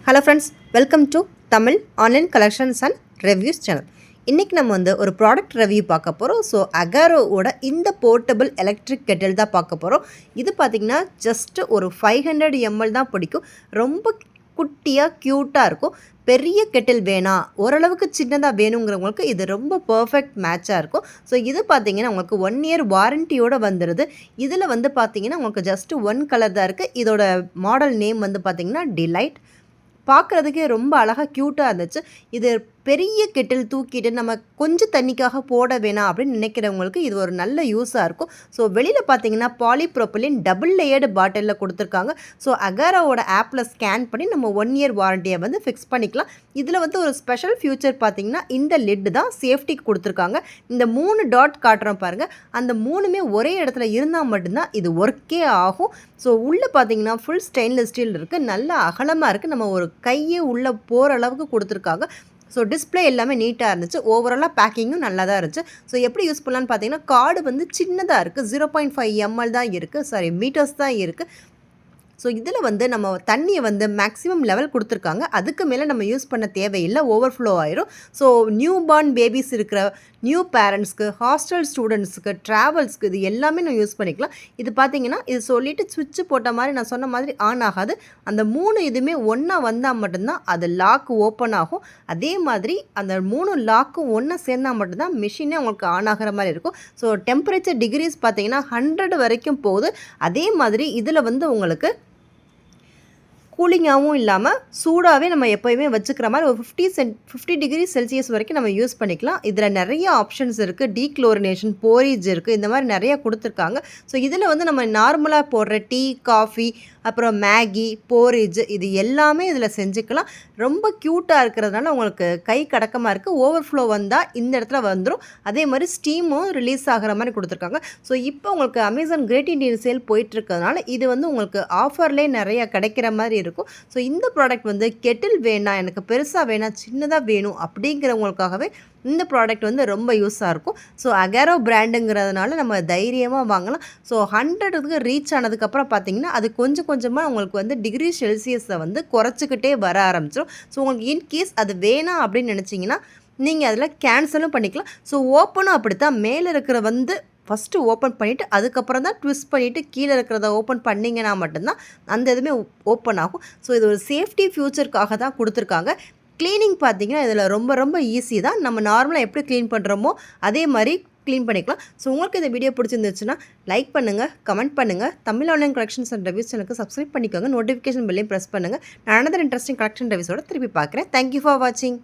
Hello friends, welcome to Tamil online collections and reviews channel. இன்றைக்கி நம்ம ஒரு ப்ராடக்ட் ரிவ்யூ பார்க்க போகிறோம். ஸோ அகாரோவோட இந்த போர்ட்டபிள் எலக்ட்ரிக் கெட்டில் தான் பார்க்க போகிறோம். இது பார்த்திங்கன்னா ஜஸ்ட்டு ஒரு 500 ml தான் பிடிக்கும். ரொம்ப குட்டியாக க்யூட்டாக இருக்கும். பெரிய கெட்டில் வேணாம், ஓரளவுக்கு சின்னதாக வேணுங்கிறவங்களுக்கு இது ரொம்ப பர்ஃபெக்ட் மேட்சாக இருக்கும். ஸோ இது பார்த்திங்கன்னா உங்களுக்கு 1 year வாரண்டியோடு வந்துடுது. இதில் பார்த்திங்கன்னா உங்களுக்கு ஜஸ்ட்டு 1 கலர் தான் இருக்குது. இதோட மாடல் நேம் பார்த்திங்கன்னா டிலைட். பார்க்குறதுக்கே ரொம்ப அழகாக க்யூட்டாக இருந்துச்சு. இது பெரிய கெட்டில் தூக்கிட்டு நம்ம கொஞ்சம் தண்ணிக்காக போட வேணாம் அப்படின்னு நினைக்கிறவங்களுக்கு இது ஒரு நல்ல யூஸாக இருக்கும். ஸோ வெளியில் பார்த்தீங்கன்னா பாலிப்ரோப்பிலின் டபுள் லேயர்டு பாட்டிலில் கொடுத்துருக்காங்க. ஸோ அகாராவோட ஆப்பில் ஸ்கேன் பண்ணி நம்ம 1 year வாரண்டியை ஃபிக்ஸ் பண்ணிக்கலாம். இதில் ஒரு ஸ்பெஷல் ஃபியூச்சர் பார்த்திங்கன்னா இந்த லிட்டு தான் சேஃப்டிக்கு கொடுத்துருக்காங்க. இந்த 3 டாட் காட்டுறோம் பாருங்கள், அந்த 3மே ஒரே இடத்துல இருந்தால் மட்டும்தான் இது ஒர்க்கே ஆகும். ஸோ உள்ளே பார்த்தீங்கன்னா ஃபுல் ஸ்டெயின்லெஸ் ஸ்டீல் இருக்குது, நல்ல அகலமாக இருக்குது. நம்ம ஒரு கையே உள்ளே போகிற அளவுக்கு கொடுத்துருக்காங்க. ஸோ டிஸ்பிளே எல்லாமே நீட்டாக இருந்துச்சு. ஓவராலாக பேக்கிங்கும் நல்லா தான் இருந்துச்சு. ஸோ எப்படி யூஸ் பண்ணலான்னு பார்த்தீங்கன்னா கார்டு சின்னதாக இருக்குது. 0.5 ml தான் இருக்குது, மீட்டர்ஸ் தான் இருக்குது. ஸோ இதில் நம்ம தண்ணியை மேக்ஸிமம் லெவல் கொடுத்துருக்காங்க. அதுக்கு மேலே நம்ம யூஸ் பண்ண தேவையில்லை, ஓவர்ஃப்ளோ ஆயிரும். ஸோ நியூ பார்ன் பேபிஸ் இருக்கிற நியூ பேரண்ட்ஸ்க்கு, ஹாஸ்டல் ஸ்டூடெண்ட்ஸுக்கு, ட்ராவல்ஸ்க்கு இது எல்லாமே நம்ம யூஸ் பண்ணிக்கலாம். இது பார்த்திங்கன்னா இது சொல்லிவிட்டு ஸ்விட்ச்சு போட்ட மாதிரி நான் சொன்ன மாதிரி ஆன் ஆகாது. அந்த 3 இதுவுமே ஒன்றா வந்தால் மட்டும்தான் அது லாக் ஓப்பன் ஆகும். அதே மாதிரி அந்த 3 லாக்கும் ஒன்றா சேர்ந்தால் மட்டும்தான் மிஷினே உங்களுக்கு ஆன் ஆகிற மாதிரி இருக்கும். ஸோ டெம்பரேச்சர் டிகிரிஸ் பார்த்திங்கன்னா 100 வரைக்கும் போகுது. அதே மாதிரி இதில் உங்களுக்கு கூலிங்காகவும் இல்லாமல் சூடாகவே நம்ம எப்போயுமே வச்சுக்கிற மாதிரி ஒரு 50 டிகிரி செல்சியஸ் வரைக்கும் நம்ம யூஸ் பண்ணிக்கலாம். இதில் நிறைய ஆப்ஷன்ஸ் இருக்குது. டீக்ளோரினேஷன், போரேஜ் இருக்குது, இந்த மாதிரி நிறையா கொடுத்துருக்காங்க. ஸோ இதில் நம்ம நார்மலாக போடுற டீ, காஃபி, அப்புறம் மேகி, போரேஜ் இது எல்லாமே இதில் செஞ்சுக்கலாம். ரொம்ப க்யூட்டாக இருக்கிறதுனால உங்களுக்கு கை கடக்கமாக இருக்குது. ஓவர்ஃப்ளோ வந்தால் இந்த இடத்துல வந்துடும். அதே மாதிரி ஸ்டீமும் ரிலீஸ் ஆகிற மாதிரி கொடுத்துருக்காங்க. ஸோ இப்போ உங்களுக்கு அமேசான் கிரேட் இண்டியன் சேல் போயிட்டுருக்கிறதுனால இது உங்களுக்கு ஆஃபர்லேயே நிறையா கிடைக்கிற மாதிரி இருக்கும். ஸோ இந்த ப்ராடக்ட் கெட்டில் வேணாம், எனக்கு பெருசாக வேணாம், சின்னதாக வேணும் அப்படிங்கிறவங்களுக்காகவே இந்த ப்ராடக்ட் ரொம்ப யூஸாக இருக்கும். ஸோ அகாரோ பிராண்டுங்கிறதுனால நம்ம தைரியமாக வாங்கலாம். ஸோ 100க்கு ரீச் ஆனதுக்கப்புறம் பார்த்திங்கன்னா அது கொஞ்சம் கொஞ்சமாக உங்களுக்கு டிகிரி செல்சியஸை குறைச்சிக்கிட்டே வர ஆரம்பிச்சிடும். ஸோ உங்களுக்கு இன்கேஸ் அது வேணாம் அப்படின்னு நினச்சிங்கன்னா நீங்கள் அதில் கேன்சலும் பண்ணிக்கலாம். ஸோ ஓப்பனும் அப்படித்தான், மேலே இருக்கிற ஃபஸ்ட்டு ஓப்பன் பண்ணிவிட்டு அதுக்கப்புறம் தான் ட்விஸ்ட் பண்ணிவிட்டு கீழே இருக்கிறத ஓப்பன் பண்ணிங்கன்னா மட்டும்தான் அந்த இதுவுமே ஓப்பன் ஆகும். ஸோ இது ஒரு சேஃப்டி ஃபியூச்சருக்காக தான் கொடுத்துருக்காங்க. க்ளீனிங் பார்த்திங்கன்னா இதில் ரொம்ப ரொம்ப ஈஸி தான். நம்ம நார்மலாக எப்படி க்ளீன் பண்ணுறோமோ அதே மாதிரி க்ளீன் பண்ணிக்கலாம். ஸோ உங்களுக்கு இந்த வீடியோ பிடிச்சிருந்துச்சுன்னா லைக் பண்ணுங்கள், கமெண்ட் பண்ணுங்கள். Tamil online collections and reviews சேனலுக்கு சப்ஸ்கிரைப் பண்ணிக்கோங்க. நோட்டிஃபிகேஷன் பெல்லையும் ப்ரெஸ் பண்ணுங்கள். நான் another இன்ட்ரெஸ்டிங் கலெக்ஷன் ரிவ்யூஸோட திருப்பி பார்க்குறேன். தேங்க்யூ ஃபார் வாட்சிங்.